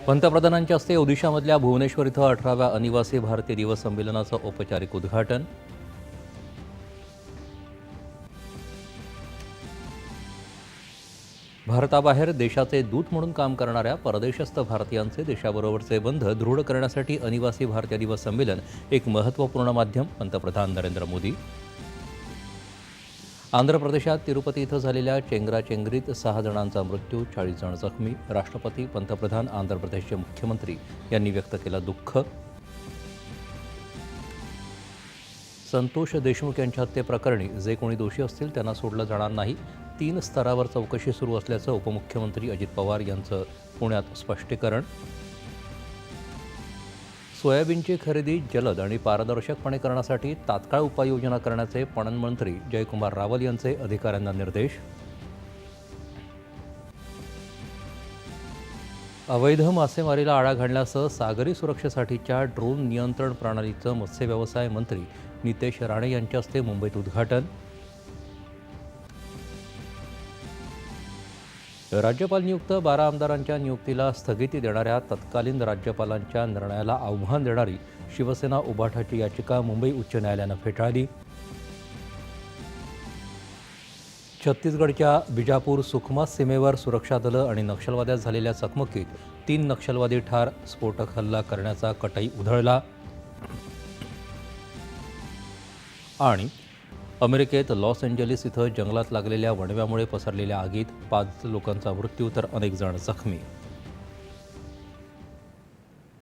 पंतप्रधानांच्या हस्ते ओदिशामधल्या भुवनेश्वर इथं 18व्या अनिवासी भारतीय दिवस संमेलनाचं औपचारिक उद्घाटन. भारताबाहेर देशाचे दूत म्हणून काम करणाऱ्या परदेशस्थ भारतीयांचे देशाबरोबरचे बंध दृढ करण्यासाठी अनिवासी भारतीय दिवस संमेलन एक महत्त्वपूर्ण माध्यम. पंतप्रधान नरेंद्र मोदी. आंध्र प्रदेशात तिरुपती इथं झालेल्या चेंगराचेंगरीत 6 जणांचा मृत्यू, 40 जण जखमी. राष्ट्रपती, पंतप्रधान, आंध्र प्रदेशचे मुख्यमंत्री यांनी व्यक्त केलं दुःख. संतोष देशमुख यांच्या हत्येप्रकरणी जे कोणी दोषी असतील त्यांना सोडलं जाणार नाही. 3 स्तरावर चौकशी सुरू असल्याचं उपमुख्यमंत्री अजित पवार यांचं पुण्यात स्पष्टीकरण. सोयाबीनची खरेदी जलद आणि पारदर्शकपणे करण्यासाठी तात्काळ उपाययोजना करण्याचे पणन मंत्री जयकुमार रावल यांचे अधिकाऱ्यांना निर्देश. अवैध मासेमारीला आळा घालण्यासह सागरी सुरक्षेसाठीच्या ड्रोन नियंत्रण प्रणालीचं मत्स्य व्यवसाय मंत्री नितेश राणे यांच्या हस्ते मुंबईत उद्घाटन. राज्यपाल नियुक्त 12 आमदारांच्या नियुक्तीला स्थगिती देणाऱ्या तत्कालीन राज्यपालांच्या निर्णयाला आव्हान देणारी शिवसेना उभाठाची याचिका मुंबई उच्च न्यायालयानं फेटाळली. छत्तीसगडच्या बिजापूर सुकमा सीमेवर सुरक्षा दलं आणि नक्षलवाद्यात झालेल्या चकमकीत 3 नक्षलवादी ठार, स्फोटक हल्ला करण्याचा कटाई उधळला. आणि अमेरिकेत लॉस एंजेलिस इथं जंगलात लागलेल्या वणव्यामुळे पसरलेल्या आगीत 5 लोकांचा मृत्यू तर अनेक जण जखमी.